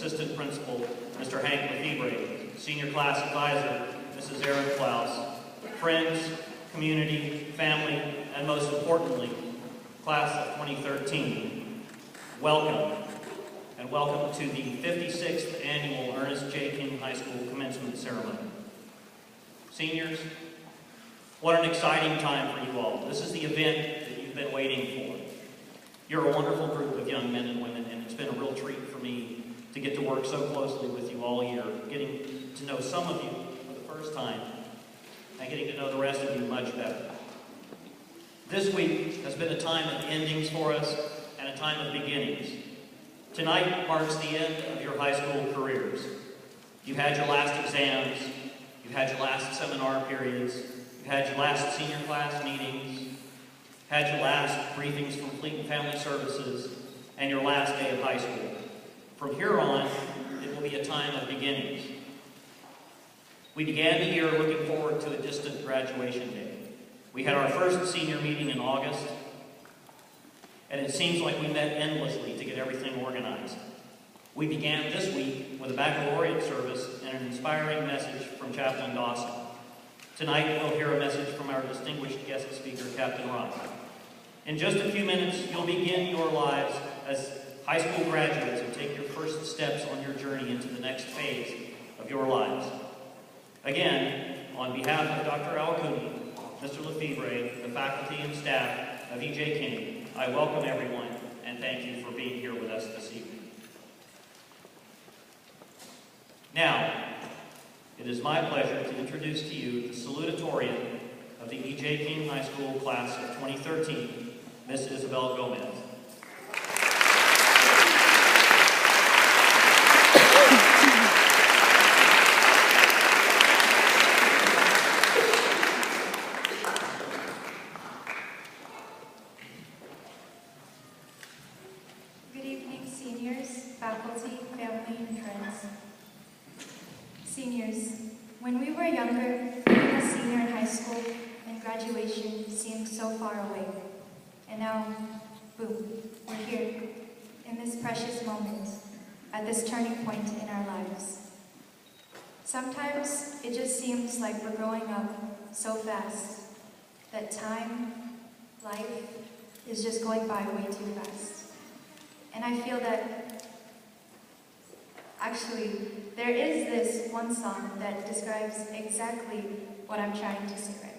Assistant Principal, Mr. Hank Lefebvre, Senior Class Advisor, Mrs. Erin Klaus, friends, community, family, and most importantly, Class of 2013, welcome, and welcome to the 56th Annual Ernest J. King High School Commencement Ceremony. Seniors, what an exciting time for you all. This is the event that you've been waiting for. You're a wonderful group of young men and women, and it's been a real treat for me to get to work so closely with you all year, getting to know some of you for the first time, and getting to know the rest of you much better. This week has been a time of endings for us and a time of beginnings. Tonight marks the end of your high school careers. You've had your last exams, you've had your last seminar periods, you've had your last senior class meetings, had your last briefings from Fleet and Family Services, and your last day of high school. From here on, it will be a time of beginnings. We began the year looking forward to a distant graduation day. We had our first senior meeting in August, and it seems like we met endlessly to get everything organized. We began this week with a baccalaureate service and an inspiring message from Chaplain Dawson. Tonight, we'll hear a message from our distinguished guest speaker, Captain Rock. In just a few minutes, you'll begin your lives as high school graduates and take your first steps on your journey into the next phase of your lives. Again, on behalf of Dr. Alcooney, Mr. Lefebvre, the faculty and staff of E.J. King, I welcome everyone and thank you for being here with us this evening. Now, it is my pleasure to introduce to you the salutatorian of the E.J. King High School Class of 2013, Miss Isabel Gomez. Good evening, seniors, faculty, family, and friends. Seniors, when we were younger, being a senior in high school and graduation seemed so far away. And now, boom, we're here in this precious moment, at this turning point in our lives. Sometimes it just seems like we're growing up so fast that time, life, is just going by way too fast. And I feel that, actually, there is this one song that describes exactly what I'm trying to say right now.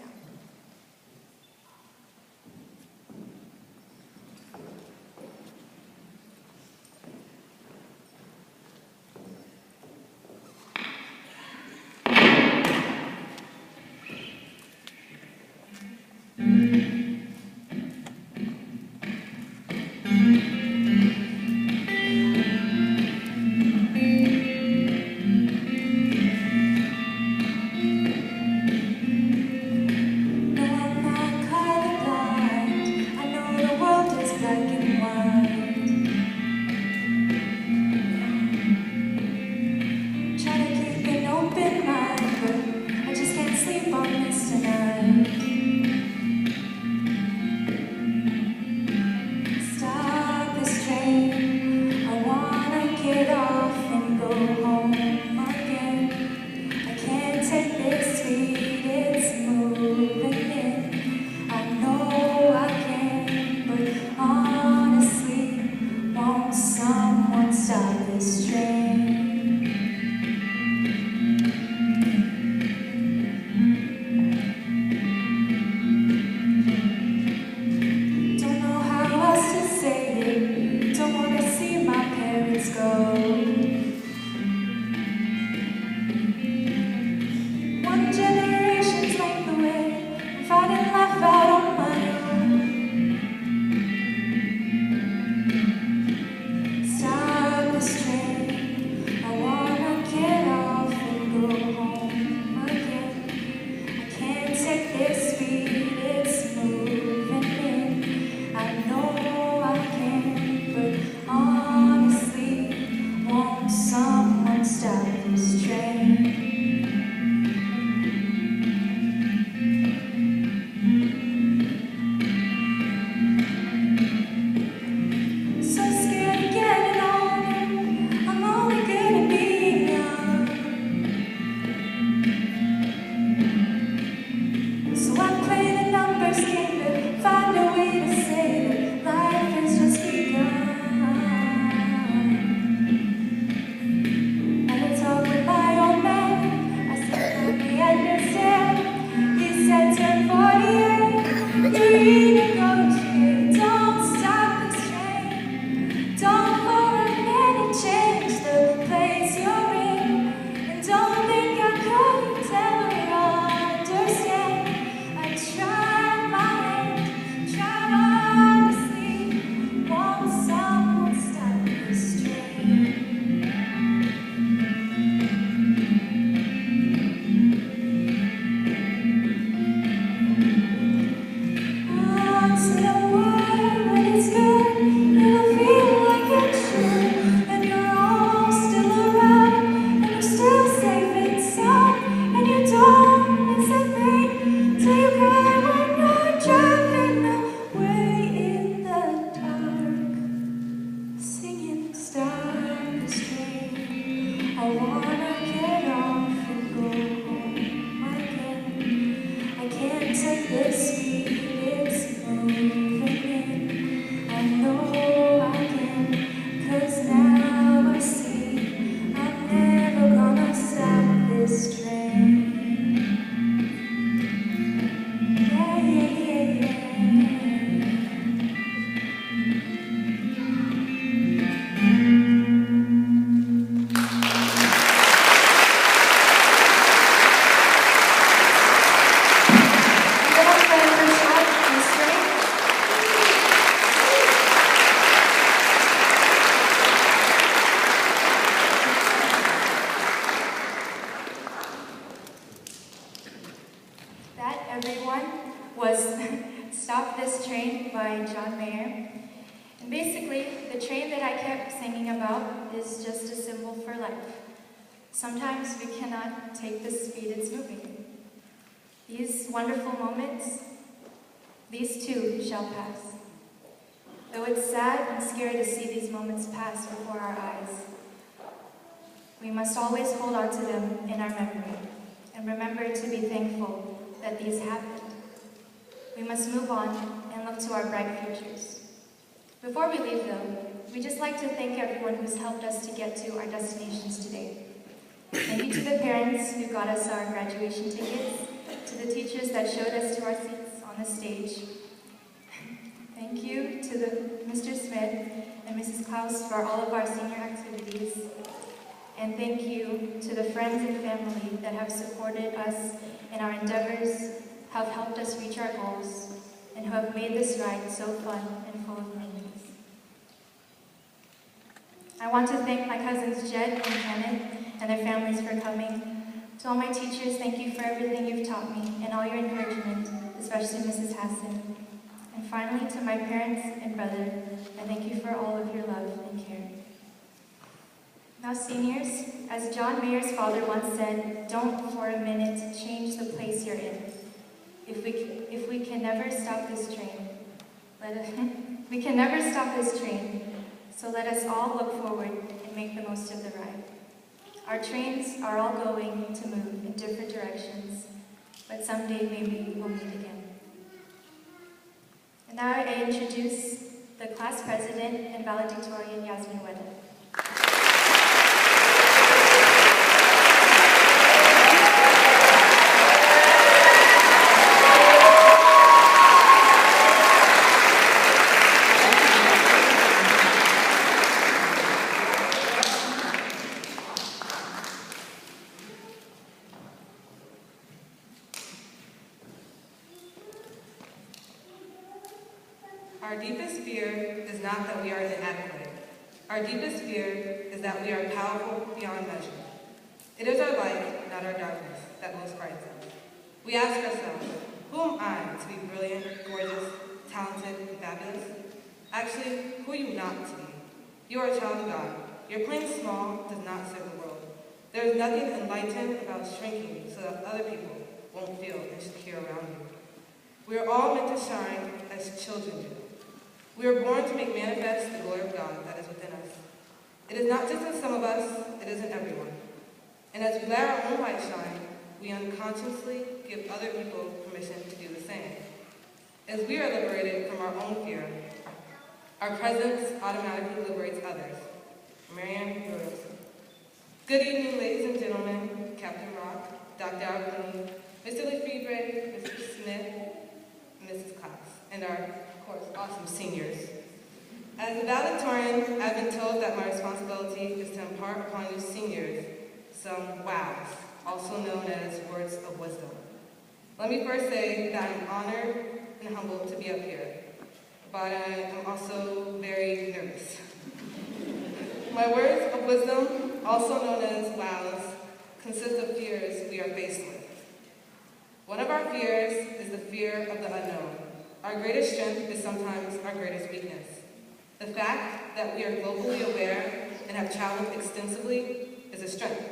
So scared of getting on, I'm only getting I wanna get off and go home again. I can't take this speed, it's moving in. I know I can, 'cause now I see I'm never gonna stop this train. Yeah, yeah, yeah, yeah. That, everyone, was Stop This Train by John Mayer. And basically, the train that I kept singing about is just a symbol for life. Sometimes we cannot take the speed it's moving. These wonderful moments, these too shall pass. Though it's sad and scary to see these moments pass before our eyes, we must always hold on to them in our memory and remember to be thankful that these happened. We must move on and look to our bright futures. Before we leave though, we'd just like to thank everyone who's helped us to get to our destinations today. Thank you to the parents who got us our graduation tickets, to the teachers that showed us to our seats on the stage. Thank you to Mr. Smith and Mrs. Klaus for all of our senior activities. And thank you to the friends and family that have supported us in our endeavors, have helped us reach our goals, and who have made this ride so fun and full of memories. I want to thank my cousins Jed and Kenneth and their families for coming. To all my teachers, thank you for everything you've taught me and all your encouragement, especially Mrs. Hassan. And finally, to my parents and brother, I thank you for all of your love and care. Now seniors, as John Mayer's father once said, don't for a minute change the place you're in. If we can never stop this train, we can never stop this train, so let us all look forward and make the most of the ride. Our trains are all going to move in different directions, but someday maybe we'll meet again. And now I introduce the class president and valedictorian, Yasmin Weda. Our deepest fear is not that we are inadequate. Our deepest fear is that we are powerful beyond measure. It is our light, not our darkness, that most frightens us. We ask ourselves, who am I to be brilliant, gorgeous, talented, and fabulous? Actually, who are you not to be? You are a child of God. Your playing small does not serve the world. There is nothing enlightened about shrinking so that other people won't feel insecure around you. We are all meant to shine as children do. We are born to make manifest the glory of God that is within us. It is not just in some of us, it is in everyone. And as we let our own light shine, we unconsciously give other people permission to do the same. As we are liberated from our own fear, our presence automatically liberates others. Marianne Rose. Good evening, ladies and gentlemen, Captain Rock, Dr. Albany, Mr. Lefebvre, Mr. Smith, Mrs. Klaus, and our, of course, awesome seniors. As a valedictorian, I've been told that my responsibility is to impart upon you seniors some wows, also known as words of wisdom. Let me first say that I'm honored and humbled to be up here, but I am also very nervous. My words of wisdom, also known as wows, consist of fears we are faced with. One of our fears is the fear of the unknown. Our greatest strength is sometimes our greatest weakness. The fact that we are globally aware and have traveled extensively is a strength.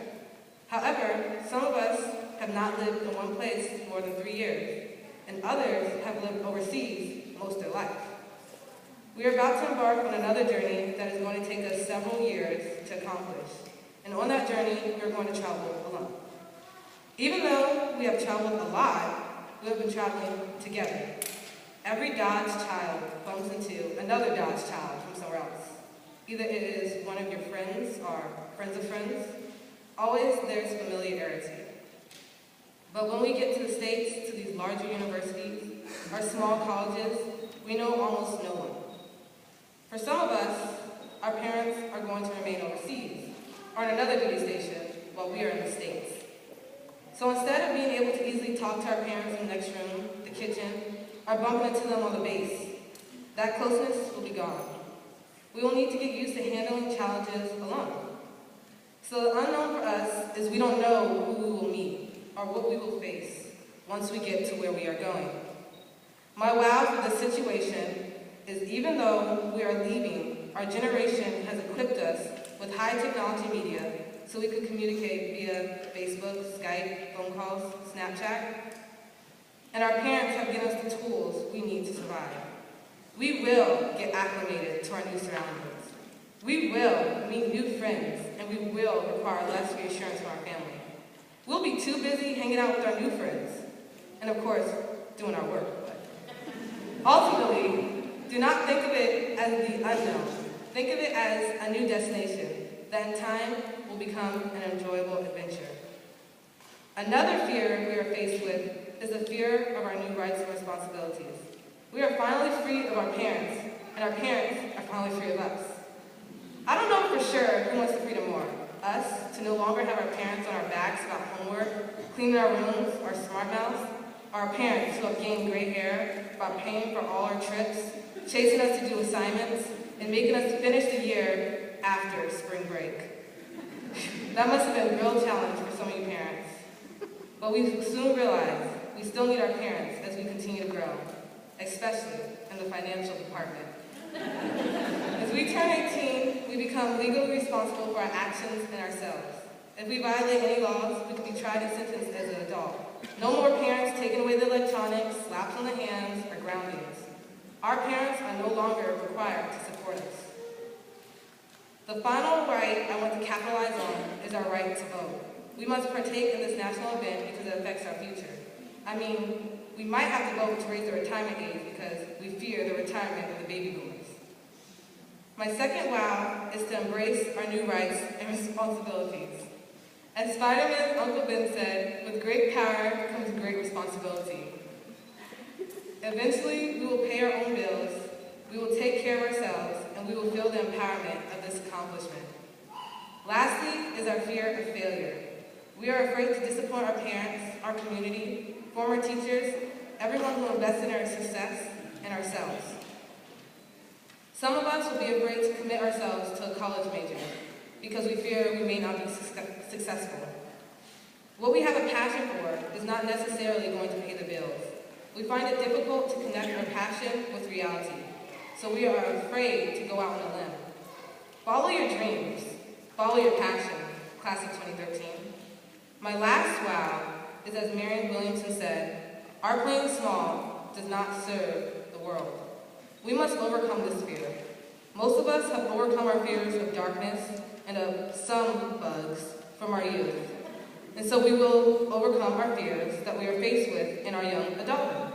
However, some of us have not lived in one place more than 3 years, and others have lived overseas most of their life. We are about to embark on another journey that is going to take us several years to accomplish, and on that journey, we're going to travel alone. Even though we have traveled a lot, we have been traveling together. Every Dodge child bumps into another Dodge child from somewhere else. Either it is one of your friends or friends of friends. Always there's familiarity. But when we get to the States, to these larger universities, or small colleges, we know almost no one. For some of us, our parents are going to remain overseas, or in another duty station, while we are in the States. So instead of being able to easily talk to our parents in the next room, the kitchen, or bumping into them on the base, that closeness will be gone. We will need to get used to handling challenges alone. So the unknown for us is we don't know who we will meet, or what we will face, once we get to where we are going. My wow for this situation is even though we are leaving, our generation has equipped us with high technology media so we could communicate via Facebook, Skype, phone calls, Snapchat. And our parents have given us the tools we need to survive. We will get acclimated to our new surroundings. We will meet new friends, and we will require less reassurance from our family. We'll be too busy hanging out with our new friends, and of course, doing our work. Ultimately, do not think of it as the unknown. Think of it as a new destination that in time will become an enjoyable adventure. Another fear we are faced with is the fear of our new rights and responsibilities. We are finally free of our parents, and our parents are finally free of us. I don't know for sure who wants the freedom more. Us, to no longer have our parents on our backs about homework, cleaning our rooms, or smart mouths, or our parents who have gained gray hair by paying for all our trips, chasing us to do assignments, and making us finish the year after spring break. That must have been a real challenge for some of you parents. But we soon realized we still need our parents as we continue to grow, especially in the financial department. As we turn 18, we become legally responsible for our actions and ourselves. If we violate any laws, we can be tried and sentenced as an adult. No more parents taking away the electronics, slaps on the hands, or groundings. Our parents are no longer required to support us. The final right I want to capitalize on is our right to vote. We must partake in this national event because it affects our future. I mean, we might have to vote to raise the retirement age because we fear the retirement of the baby boomers. My second wow is to embrace our new rights and responsibilities. As Spider-Man's Uncle Ben said, with great power comes great responsibility. Eventually, we will pay our own bills, we will take care of ourselves, and we will feel the empowerment of this accomplishment. Lastly is our fear of failure. We are afraid to disappoint our parents, our community, former teachers, everyone who invested in our success, and ourselves. Some of us will be afraid to commit ourselves to a college major because we fear we may not be successful. What we have a passion for is not necessarily going to pay the bills. We find it difficult to connect our passion with reality, so we are afraid to go out on a limb. Follow your dreams. Follow your passion, class of 2013. My last wow is, as Marianne Williamson said, our playing small does not serve the world. We must overcome this fear. Most of us have overcome our fears of darkness and of some bugs from our youth. And so we will overcome our fears that we are faced with in our young adulthood.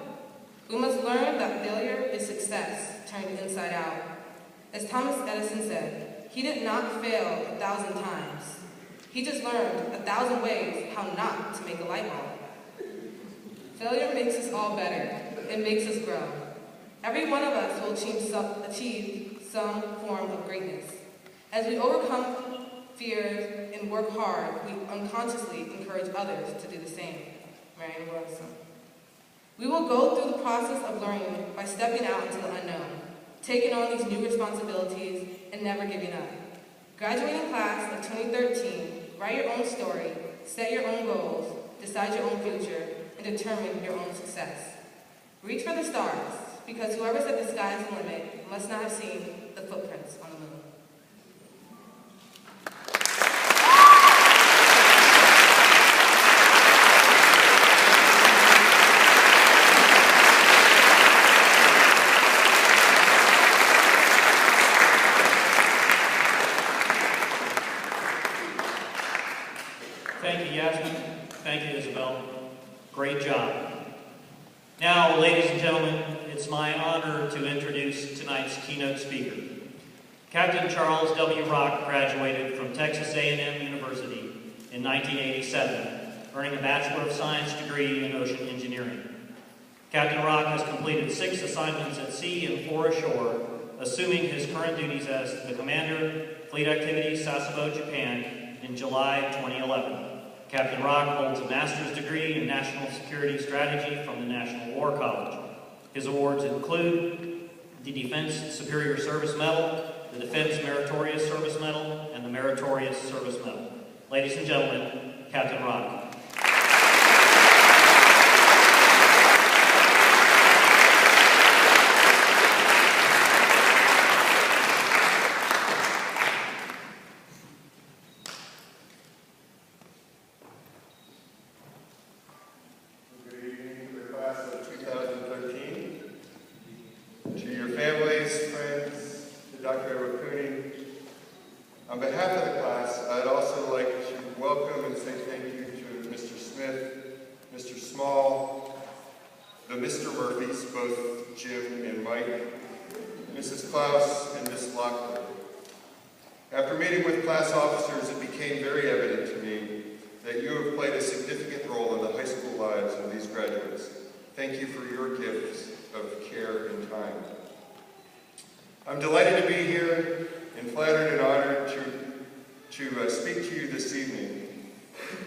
We must learn that failure is success turned inside out. As Thomas Edison said, he did not fail 1,000 times. He just learned 1,000 ways how not to make a light bulb. Failure makes us all better. It makes us grow. Every one of us will achieve some form of greatness. As we overcome fears and work hard, we unconsciously encourage others to do the same. Marianne Williamson. We will go through the process of learning by stepping out into the unknown, taking on these new responsibilities, and never giving up. Graduating class of 2013, write your own story, set your own goals, decide your own future, and determine your own success. Reach for the stars, because whoever said the sky is the limit must not have seen the footprints on the moon. Thank you, Yasmin. Thank you, Isabel. Great job. Now, ladies and gentlemen, it's my honor to introduce tonight's keynote speaker. Captain Charles W. Rock graduated from Texas A&M University in 1987, earning a Bachelor of Science degree in ocean engineering. Captain Rock has completed 6 assignments at sea and 4 ashore, assuming his current duties as the Commander, Fleet Activities Sasebo, Japan, in July 2011. Captain Rock holds a master's degree in National Security Strategy from the National War College. His awards include the Defense Superior Service Medal, the Defense Meritorious Service Medal, and the Meritorious Service Medal. Ladies and gentlemen, Captain Rock. On behalf of the class, I'd also like to welcome and say thank you to Mr. Smith, Mr. Small, the Mr. Murphys, both Jim and Mike, Mrs. Klaus, and Ms. Lockwood. After meeting with class officers, it became very evident to me that you have played a significant role in the high school lives of these graduates. Thank you for your gifts of care and time. I'm delighted to be here and flattered and honored to speak to you this evening.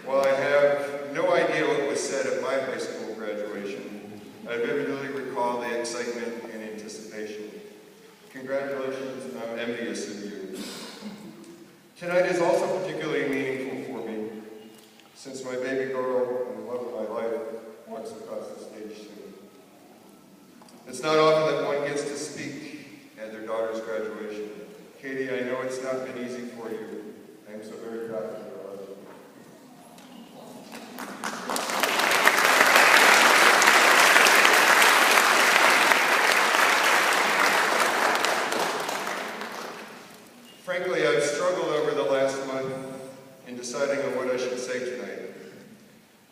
While I have no idea what was said at my high school graduation, I vividly recall the excitement and anticipation. Congratulations, and I'm envious of you. Tonight is also particularly meaningful for me, since my baby girl and the love of my life walks across the stage soon. It's not often that one gets to speak at their daughter's graduation. Katie, I know it's not been easy for you. I am so very proud of you. Frankly, I've struggled over the last month in deciding on what I should say tonight.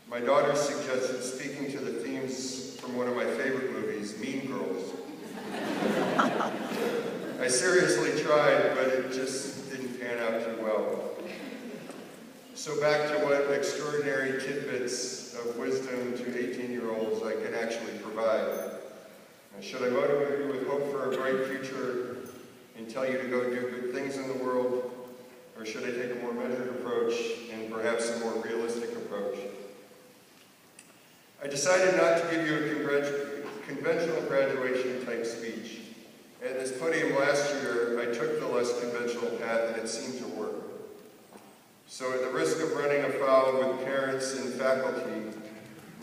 My daughter suggested speaking to the themes from one of my favorite movies, Mean Girls. I seriously tried, but it just didn't pan out too well. So back to what extraordinary tidbits of wisdom to 18-year-olds I can actually provide. Now, should I motivate you with hope for a bright future and tell you to go do good things in the world, or should I take a more measured approach and perhaps a more realistic approach? I decided not to give you a conventional graduation type speech. At this podium last year, I took the less conventional path and it seemed to work. So at the risk of running afoul with parents and faculty,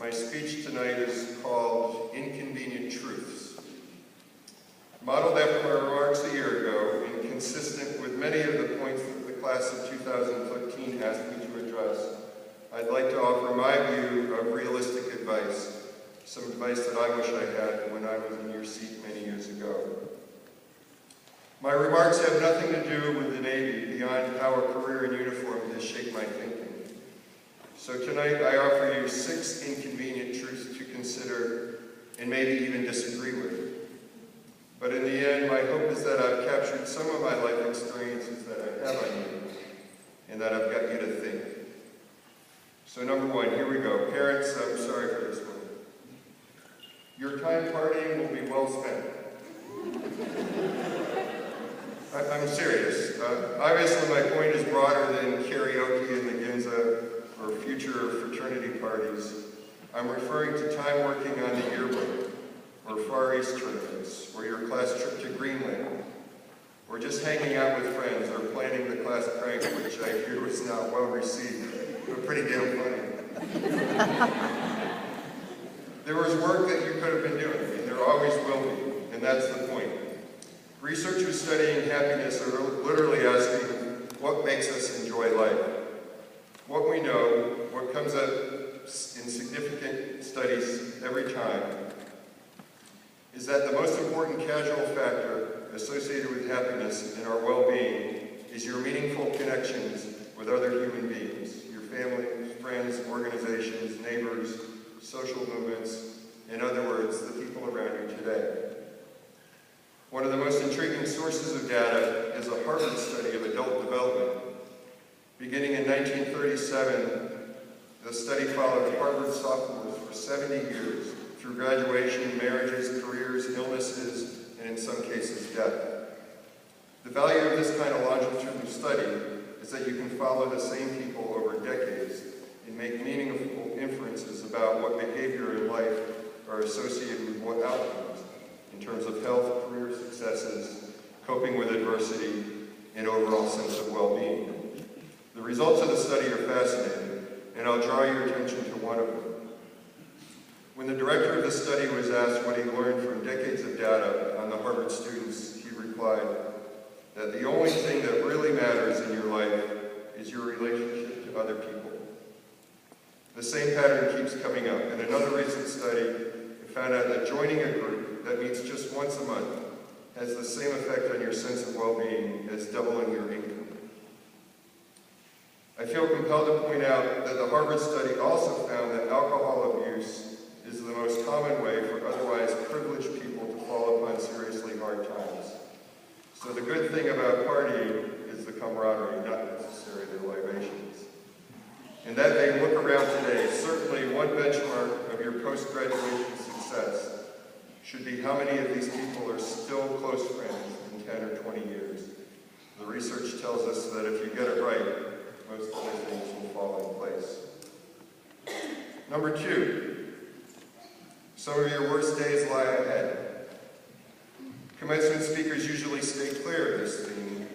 my speech tonight is called Inconvenient Truths. Modeled after my remarks a year ago and consistent with many of the points that the class of 2013 asked me to address, I'd like to offer my view of realistic advice, some advice that I wish I had when I was in your seat many years ago. My remarks have nothing to do with the Navy beyond how a career in uniform has shaped my thinking. So tonight I offer you 6 inconvenient truths to consider and maybe even disagree with. But in the end, my hope is that I've captured some of my life experiences that I have on you and that I've got you to think. So number 1, here we go. Parents, I'm sorry for this one. Your time partying will be well spent. I'm serious. Obviously, my point is broader than karaoke in the Ginza or future fraternity parties. I'm referring to time working on the yearbook, or Far East tournaments, or your class trip to Greenland, or just hanging out with friends, or planning the class prank, which I hear was not well received, but pretty damn funny. There was work that you could have been doing, and there always will be, and that's the point. Researchers studying happiness are literally asking, what makes us enjoy life? What we know, what comes up in significant studies every time, is that the most important casual factor associated with happiness and our well-being is your meaningful connections with other human beings, your family, friends, organizations, neighbors, social movements, in other words, the people around you today. One of the most intriguing sources of data is a Harvard study of adult development. Beginning in 1937, the study followed Harvard sophomores for 70 years through graduation, marriages, careers, illnesses, and in some cases, death. The value of this kind of longitudinal study is that you can follow the same people over decades and make meaningful inferences about what behavior in life are associated with what outcomes in terms of health, career successes, coping with adversity, and overall sense of well-being. The results of the study are fascinating, and I'll draw your attention to one of them. When the director of the study was asked what he learned from decades of data on the Harvard students, he replied that the only thing that really matters in your life is your relationship to other people. The same pattern keeps coming up. In another recent study, it found out that joining a group that meets just once a month has the same effect on your sense of well-being as doubling your income. I feel compelled to point out that the Harvard study also found that alcohol abuse is the most common way for otherwise privileged people to fall upon seriously hard times. So the good thing about partying is the camaraderie, not necessarily the libations. In that vein, look around today. Certainly one benchmark of your post-graduation success should be how many of these people are still close friends in 10 or 20 years. The research tells us that if you get it right, most other things will fall in place. Number 2, some of your worst days lie ahead. Commencement speakers usually stay clear of this theme.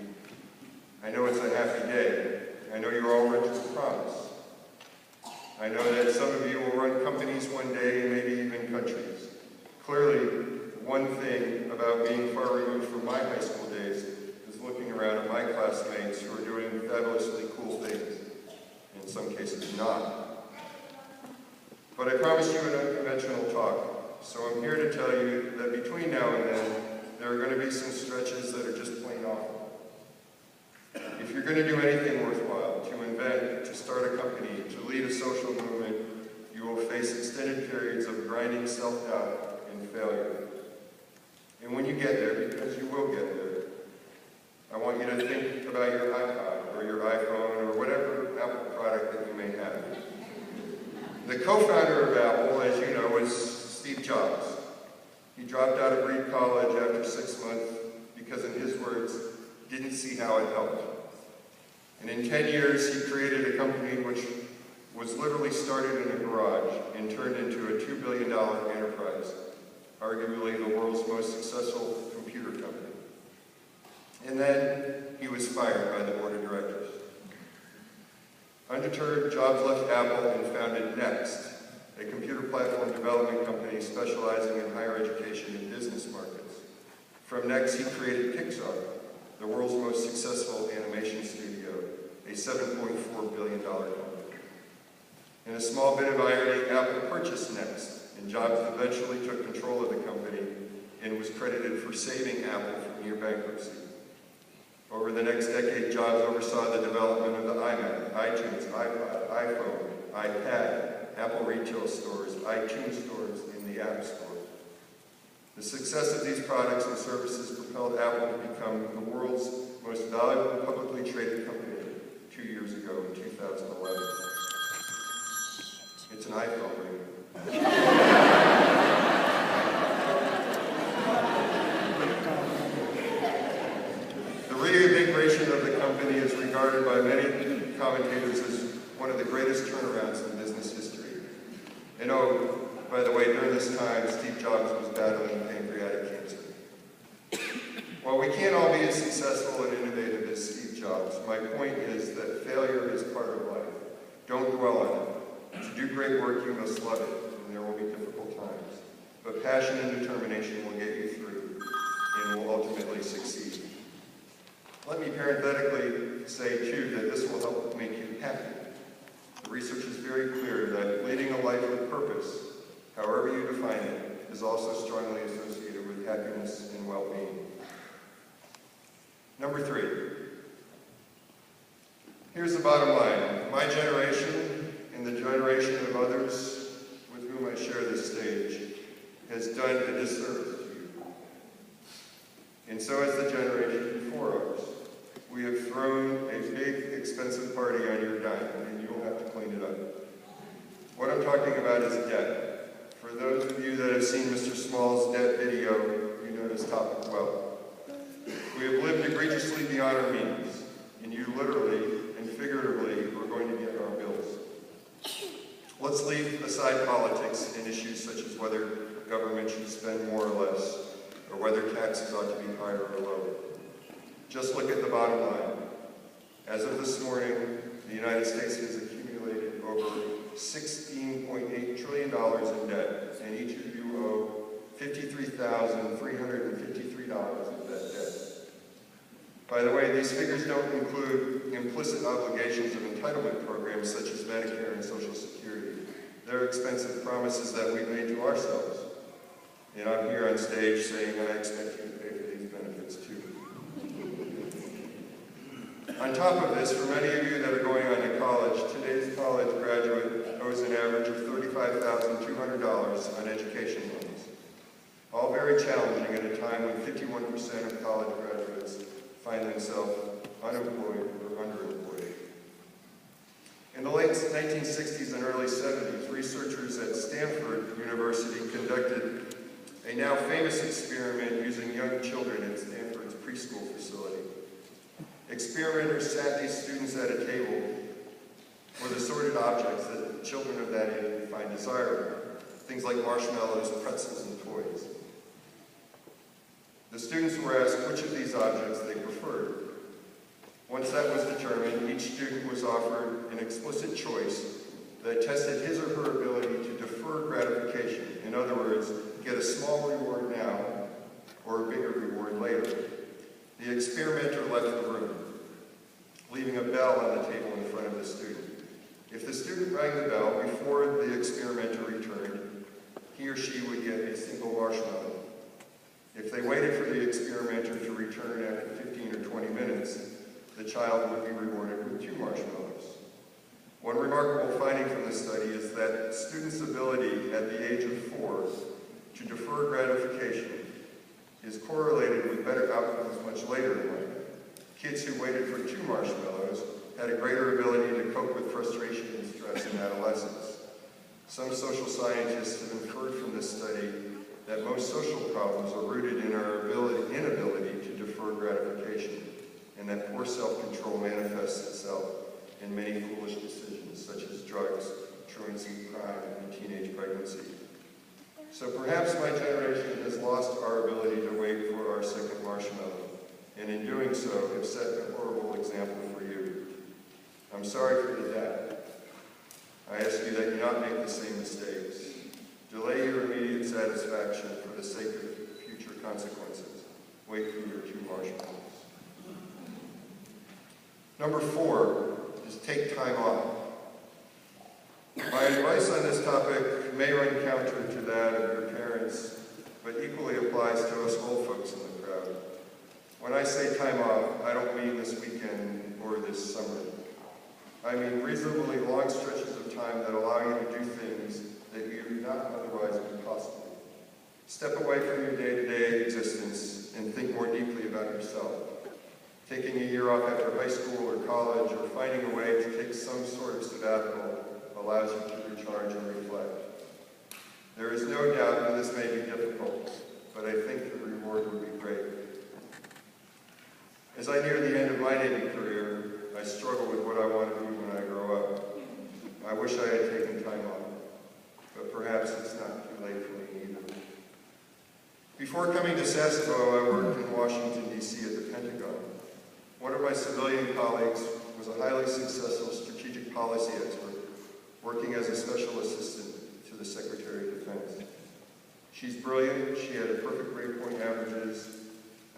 I know it's a happy day. I know you're all rich with promise. I know that some of you will run companies one day and maybe even countries. Clearly, one thing about being far removed from my high school days is looking around at my classmates who are doing fabulously cool things, in some cases not. But I promised you an unconventional talk, so I'm here to tell you that between now and then, there are going to be some stretches that are just plain awful. If you're going to do anything worthwhile, to invent, to start a company, to lead a social movement, you will face extended periods of grinding self-doubt and failure. And when you get there, because you will get there, I want you to think about your iPod or your iPhone or whatever Apple product that you may have. The co-founder of Apple, as you know, is Steve Jobs. He dropped out of Reed College after 6 months because, in his words, didn't see how it helped. And in 10 years, he created a company which was literally started in a garage and turned into a $2 billion enterprise, arguably the world's most successful computer company. And then he was fired by the board of directors. Undeterred, Jobs left Apple and founded Next, a computer platform development company specializing in higher education and business markets. From Next, he created Pixar, the world's most successful animation studio, a $7.4 billion company. In a small bit of irony, Apple purchased Next, and Jobs eventually took control of the company and was credited for saving Apple from near bankruptcy. Over the next decade, Jobs oversaw the development of the iMac, iTunes, iPod, iPhone, iPad, Apple retail stores, iTunes stores, and the App Store. The success of these products and services propelled Apple to become the world's most valuable publicly traded company 2 years ago in 2011. It's an iPhone ring. The reinvigoration of the company is regarded by many commentators as one of the greatest turnarounds in business history. And oh, by the way, during this time, Steve Jobs was battling pancreatic cancer. While we can't all be as successful and innovative as Steve Jobs, my point is that failure is part of life. Don't dwell on it. To do great work, you must love it, and there will be difficult times. But passion and determination will get you through, and will ultimately succeed. Let me parenthetically say, too, that this will help make you happy. The research is very clear that leading a life with purpose, however you define it, is also strongly associated with happiness and well-being. Number 3. Here's the bottom line. My generation and and the generation of others with whom I share this stage has done a disservice to you. And so has the generation before ours. We have thrown a big, expensive party on your dime, and you will have to clean it up. What I'm talking about is debt. For those of you that have seen Mr. Small's debt video, you know this topic well. We have lived egregiously beyond our means, and you literally and figuratively are going to get our bills. Let's leave aside politics and issues such as whether government should spend more or less, or whether taxes ought to be higher or lower. Just look at the bottom line. As of this morning, the United States has accumulated over $16.8 trillion in debt, and each of you owe $53,353 of that debt. By the way, these figures don't include implicit obligations of entitlement programs such as Medicare and Social Security. They're expensive promises that we've made to ourselves. And I'm here on stage saying I expect you to pay for these benefits too. On top of this, for many of you that are going on to college, today's college graduate owes an average of $35,200 on education loans. All very challenging at a time when 51% of college graduates find themselves unemployed or underemployed. In the late 1960s and early 70s, researchers at Stanford University conducted a now famous experiment using young children at Stanford's preschool facility. Experimenters sat these students at a table with assorted objects that children of that age would find desirable, things like marshmallows, pretzels, and toys. The students were asked which of these objects they preferred. Once that was determined, each student was offered an explicit choice that tested his or her ability to defer gratification. In other words, get a small reward now or a bigger reward later. The experimenter left the room, leaving a bell on the table in front of the student. If the student rang the bell before the experimenter returned, he or she would get a single marshmallow. If they waited for the experimenter to return after 15 or 20 minutes, the child would be rewarded with 2 marshmallows. One remarkable finding from the study is that students' ability at the age of 4 to defer gratification is correlated with better outcomes much later in life. Kids who waited for 2 marshmallows had a greater ability to cope with frustration and stress in adolescence. Some social scientists have inferred from this study that most social problems are rooted in our inability to defer gratification, and that poor self-control manifests itself in many foolish decisions, such as drugs, truancy, crime, and teenage pregnancy. So perhaps my generation has lost our ability to wait for our second marshmallow, and in doing so have set a horrible example for you. I'm sorry for the debt. I ask you that you not make the same mistakes. Delay your immediate satisfaction for the sake of future consequences. Wait for your 2 marshmallows. Number 4 is take time off. My advice on this topic may run counter to that of your parents, but equally applies to us old folks in the crowd. When I say time off, I don't mean this weekend or this summer. I mean reasonably long stretches of time that allow you to do things that you do not otherwise be possible. Step away from your day-to-day existence and think more deeply about yourself. Taking a year off after high school or college, or finding a way to take some sort of sabbatical allows you to recharge and reflect. There is no doubt that this may be difficult, but I think the reward would be great. As I near the end of my Navy career, I struggle with what I want to be when I grow up. I wish I had taken time off, but perhaps it's not too late for me either. Before coming to Sasebo, I worked in Washington, D.C. at the Pentagon. One of my civilian colleagues was a highly successful strategic policy expert, working as a special assistant to the Secretary of Defense. She's brilliant. She had perfect grade point averages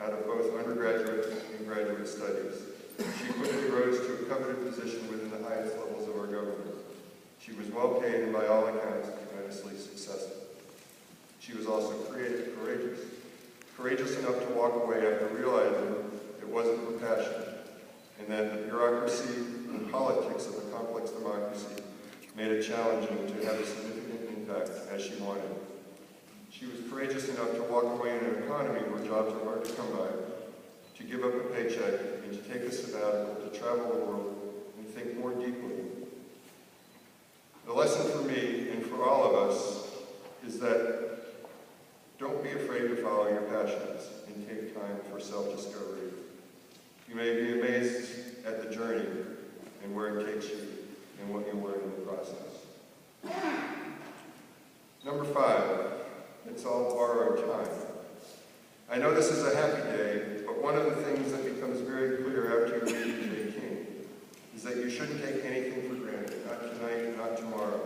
out of both undergraduate and graduate studies. She quickly rose to a coveted position within the highest levels of our government. She was well paid and by all accounts tremendously successful. She was also creative, courageous enough to walk away after realizing it wasn't her passion, and that the bureaucracy and politics of a complex democracy made it challenging to have a significant impact as she wanted. She was courageous enough to walk away in an economy where jobs are hard to come by, to give up a paycheck, and to take a sabbatical to travel the world and think more deeply. The lesson for me and for all of us is that don't be afraid to follow your passions and take time for self-discovery. You may be amazed at the journey and where it takes you and what you learn in the process. Number 5, it's all borrowed time. I know this is a happy day, but one of the things that becomes very clear after you read J. King is that you shouldn't take anything for granted, not tonight, not tomorrow.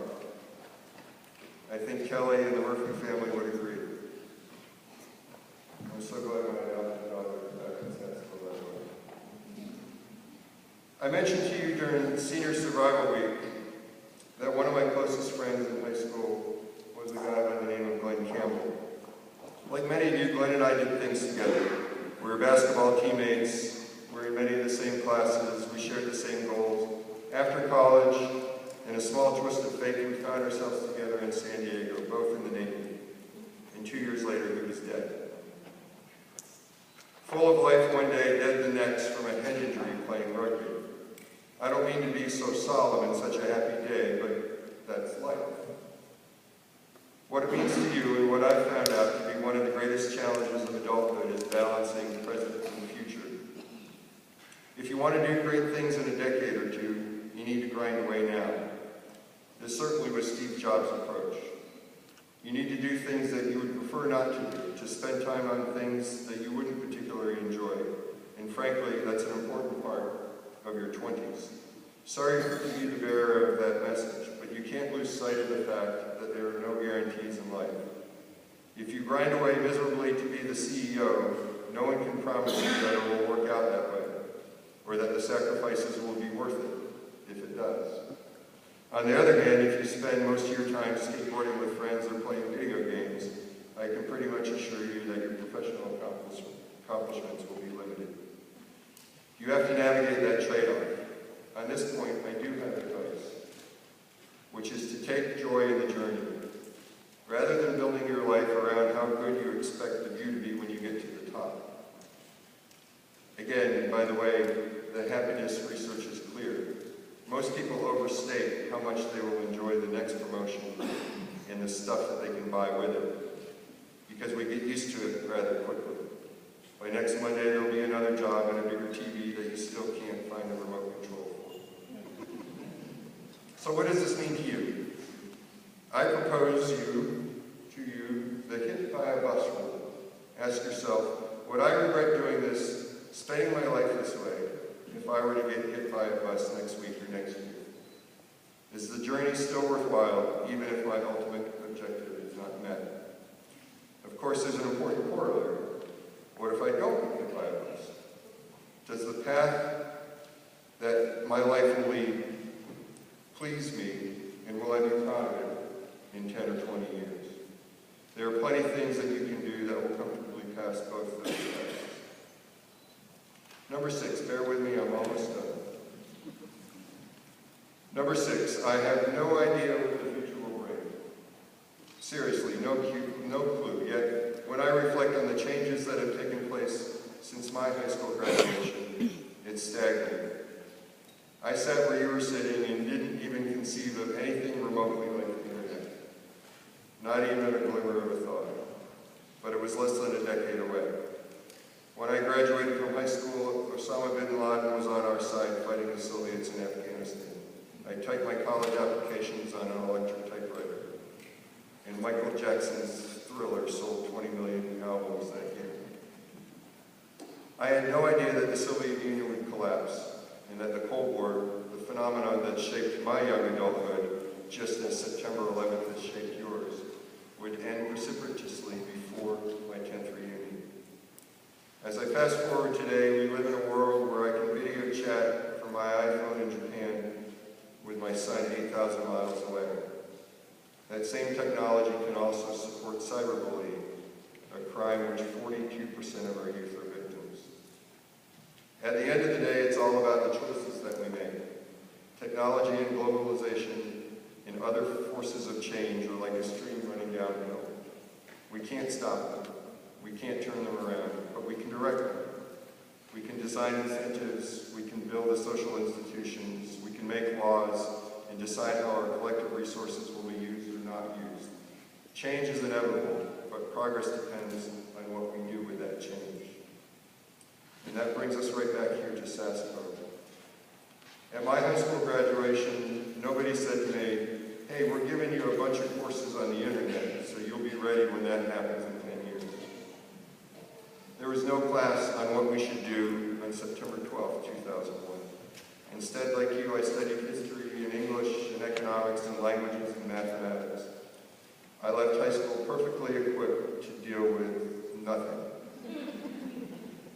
I think Kelly and the Murphy family would agree. I'm so glad my adopted daughter is that way. I mentioned to you during Senior Survival Week that one of my closest friends in high school was a guy by the name of Glenn Campbell. Like many of you, Glenn and I did things together. We were basketball teammates, we were in many of the same classes, we shared the same goals. After college, in a small twist of fate, we found ourselves together in San Diego, both in the Navy. And 2 years later, he was dead. Full of life one day, dead the next from a head injury playing rugby. I don't mean to be so solemn in such a happy day, but that's life. What it means to you and what I've found out to be one of the greatest challenges of adulthood is balancing the present and the future. If you want to do great things in a decade or two, you need to grind away now. This certainly was Steve Jobs' approach. You need to do things that you would prefer not to do, to spend time on things that you wouldn't particularly enjoy. And frankly, that's an important part of your 20s. Sorry to be the bearer of that message, but you can't lose sight of the fact that there are no guarantees in life. If you grind away miserably to be the CEO, no one can promise you that it will work out that way, or that the sacrifices will be worth it, if it does. On the other hand, if you spend most of your time skateboarding with friends or playing video games, I can pretty much assure you that your professional accomplishments will be limited. You have to navigate that trade-off. On this point, I do have advice, which is to take joy in the journey. Rather than building your life around how good you expect the view to be when you get to the top. Again, by the way, the happiness research is clear. Most people overstate how much they will enjoy the next promotion and the stuff that they can buy with it, because we get used to it rather quickly. By next Monday, there'll be another job and a bigger TV that you still can't find a remote control for. So what does this mean to you? I propose to you the hit by a bus rule. Ask yourself, would I regret doing this, spending my life this way, if I were to get hit by a bus next week or next year? Is the journey still worthwhile, even if my ultimate objective is not met? Of course, there's an important corollary. What if I don't get hit by a bus? Does the path that my life will lead please me, and will I be proud of it in 10 or 20 years? There are plenty of things that you can do that will comfortably pass both those tests. Number 6, bear with me, I'm almost done. Number 6, I have no idea what the future will bring. Seriously, no clue. Yet, when I reflect on the changes that have taken place since my high school graduation, it's staggering. I sat where you were sitting and didn't even conceive of anything remotely like the internet. Not even a glimmer of a thought. But it was less than a decade away. When I graduated from high school, Osama bin Laden was on our side fighting the Soviets in Afghanistan. I typed my college applications on an electric typewriter. And Michael Jackson's Thriller sold 20 million albums that year. I had no idea that the Soviet Union would collapse, and that the Cold War, the phenomenon that shaped my young adulthood, just as September 11th has shaped yours, would end precipitously before my 10th reunion. As I fast forward today, we live in a world where I can video chat from my iPhone in Japan with my son 8,000 miles away. That same technology can also support cyberbullying, a crime which 42% of our youth are victims. At the end of the day, it's all about the choices that we make. Technology and globalization and other forces of change are like a stream running downhill. We can't stop them. We can't turn them around, but we can direct them. We can design incentives. We can build the social institutions. We can make laws and decide how our collective resources will be used or not used. Change is inevitable, but progress depends on what we do with that change. And that brings us right back here to SASCO. At my high school graduation, nobody said to me, hey, we're giving you a bunch of courses on the internet, so you'll be ready when that happens in 10 years. There was no class on what we should do on September 12, 2001. Instead, like you, I studied history and English and economics and languages and mathematics. I left high school perfectly equipped to deal with nothing,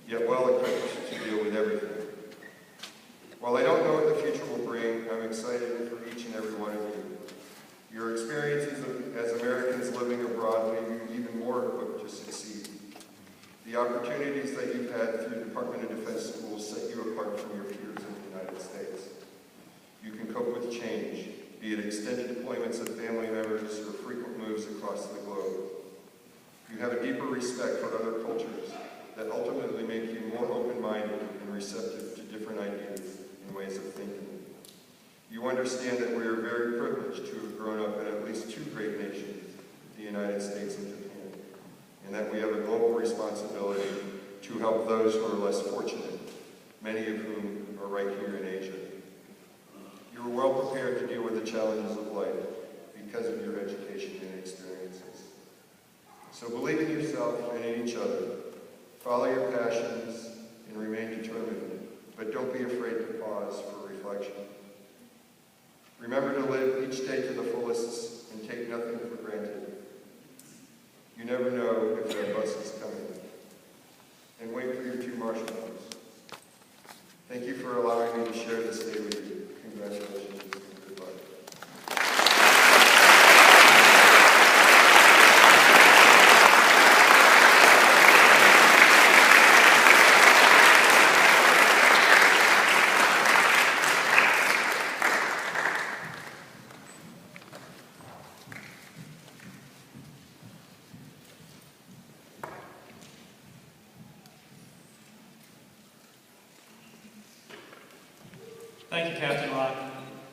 yet well equipped to deal with everything. While I don't know what the future will bring, I'm excited for each and every one of you. Your experiences as Americans living abroad leave you even more equipped to succeed. The opportunities that you've had through Department of Defense schools set you apart from your peers in the United States. You can cope with change, be it extended deployments of family members or frequent moves across the globe. You have a deeper respect for other cultures that ultimately make you more open-minded and receptive to different ideas and ways of thinking. You understand that we are very privileged to have grown up in at least two great nations, the United States and Japan, and that we have a global responsibility to help those who are less fortunate, many of whom are right here in Asia. You are well prepared to deal with the challenges of life because of your education and experiences. So believe in yourself and in each other. Follow your passions and remain determined, but don't be afraid to pause for reflection. Remember to live each day to the fullest and take nothing for granted. You never know if that bus is coming. And wait for your 2 marshmallows. Thank you for allowing me to share this day with you. Congratulations and goodbye. Thank you, Captain Rock.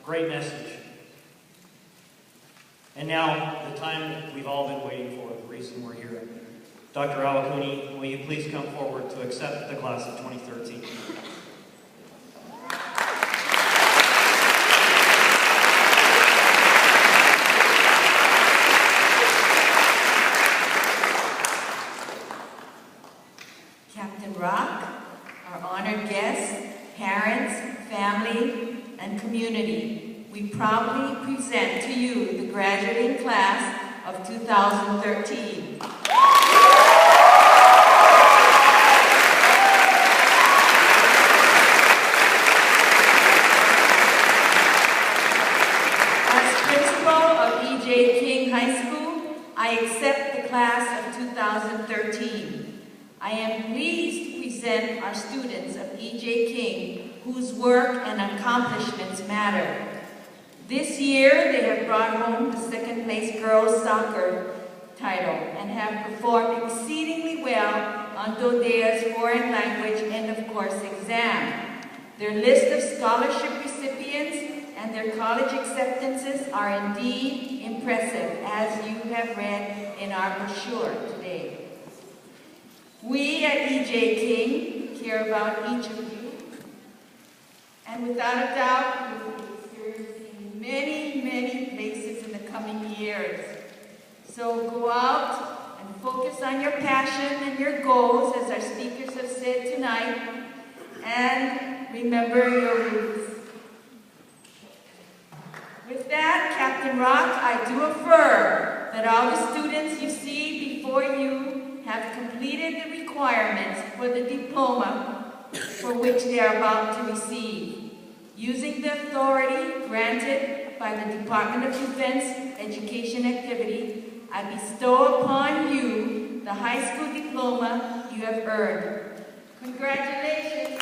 Great message. And now, the time that we've all been waiting for, the reason we're here. Dr. Awakuni, will you please come forward to accept the class of 2013? Captain Rock, our honored guests, parents, family, and community, we proudly present to you the graduating class of 2013. As principal of E.J. King High School, I accept the class of 2013. I am pleased to present our students of E.J. King, whose work and accomplishments matter. This year, they have brought home the second-place girls soccer title and have performed exceedingly well on Dodea's foreign language and, of course, exam. Their list of scholarship recipients and their college acceptances are indeed impressive, as you have read in our brochure today. We at E.J. King care about each of you, and without a doubt, you will be experiencing many, many places in the coming years. So go out and focus on your passion and your goals, as our speakers have said tonight, and remember your roots. With that, Captain Rock, I do affirm that all the students you see before you have completed the requirements for the diploma for which they are about to receive. Using the authority granted by the Department of Defense Education Activity, I bestow upon you the high school diploma you have earned. Congratulations.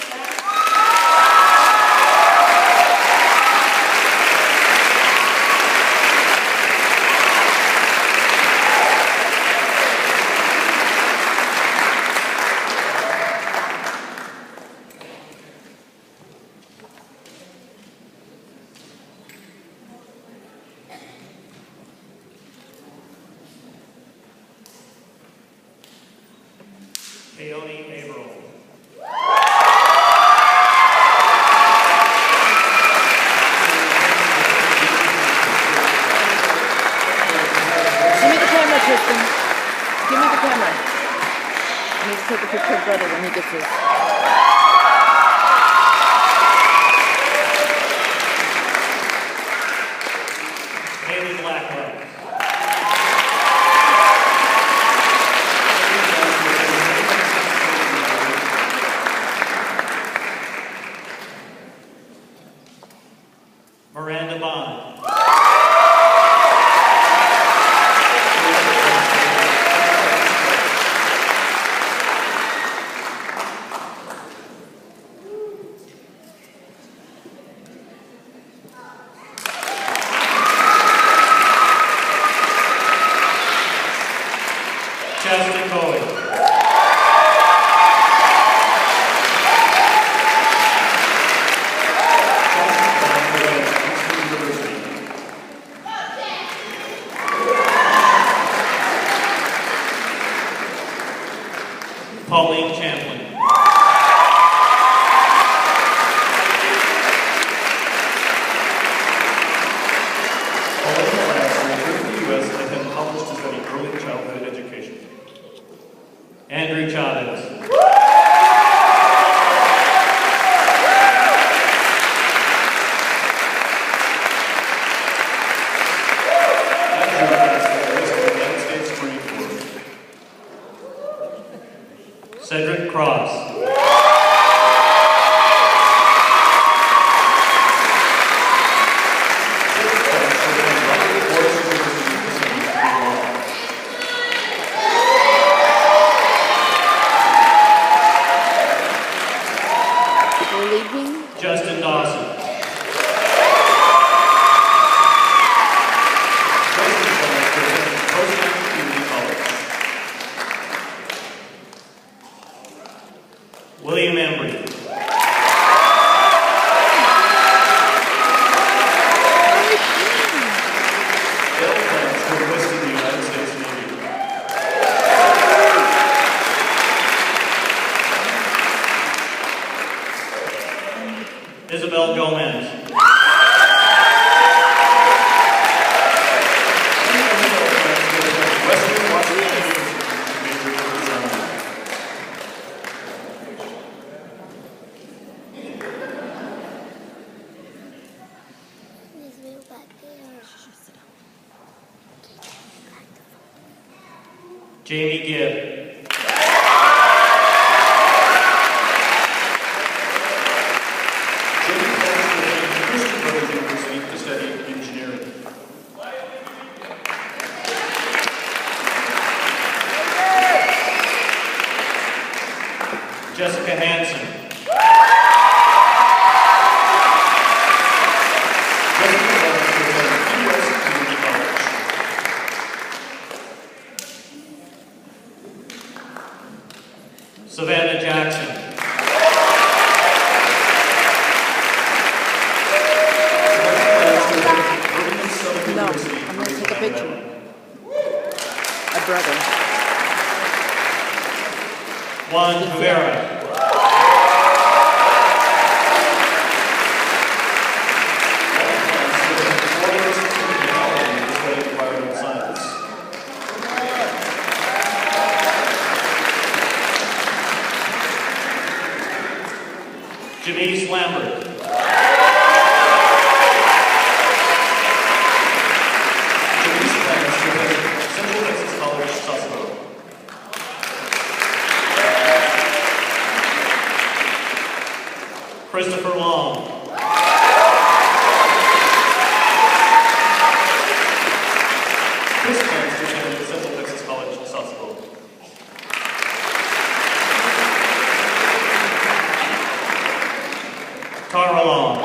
Keone Averill. Give me the camera, Tristan. Give me the camera. I need to take a picture of brother when he gets his. Haley Blackwell. Miranda Bond. Justin Cohen. Pauline Champlin. Pauline last year moved to the U.S. and attended college to study early childhood education. Andrew Chavez. Andrew is the United States Marine Corps. Cedric Cross. People are leaving. Justin Dawson. William Embry. Dale plans to enlist in the United States Navy. Isabel Gomez. Western Washington University major in design. Jamie Gibb. Jamie plans to attend Christian Brothers University to study engineering. Jessica Hansen. Jessica plans to attend U.S. Community College. Savannah Jackson. No, I'm going to take a picture. A brother. Juan Rivera. Janice Lambert. Janice plans to attend Central Texas College, Sasebo. Christopher Long. Chris plans to attend Central Texas College, Sasebo. Tara Long.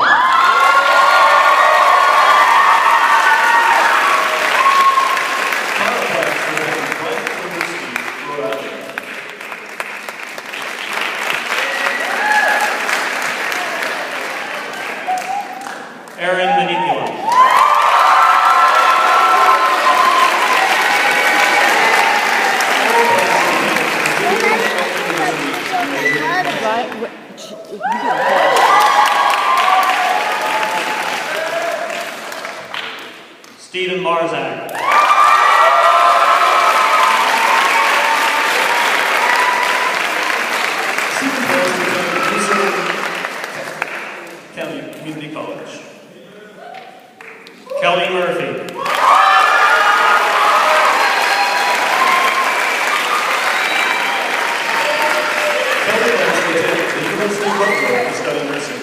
Tara plans to attend Grad University, Rhode Island. Stephen Marzak. Stephen plans to attend Minnesota County Community College. Kelly Murphy. Kelly plans to attend the University of Buffalo to study nursing.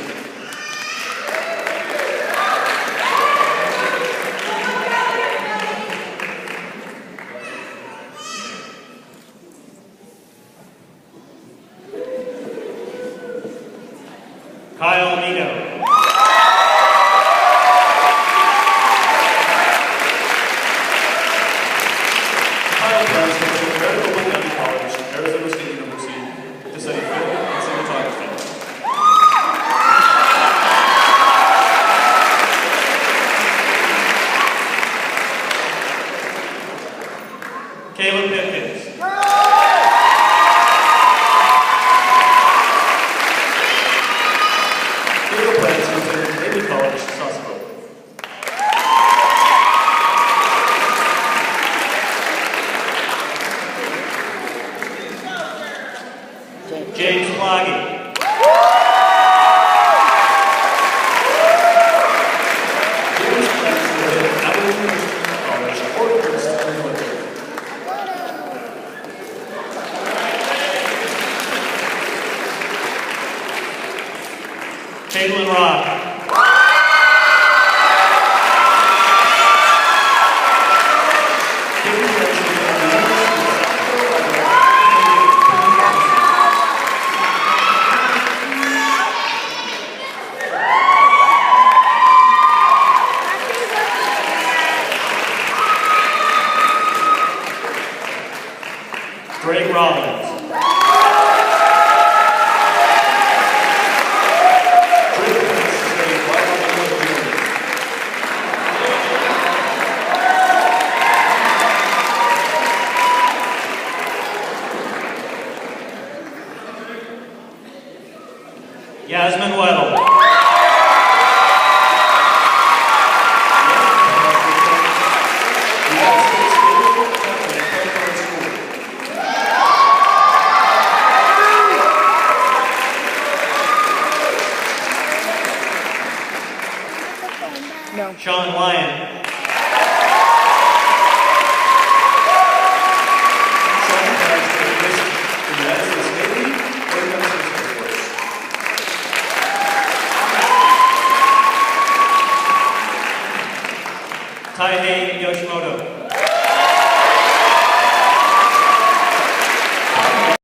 Kyle Nito. Kyle plans to attend Maricopa County College, Arizona State University to study film and cinematography. Caleb Pickens. Caleb plans to attend Lady College, Sasebo. James Plagge. James plans to attend Abilene Christian College, Forkhurst, Illinois. Caitlin Rock. Caitlin plans to attend the University of Drake Rollins. Drake plans to study biological engineering. Yasmin Weddle. No. Sean Lyon.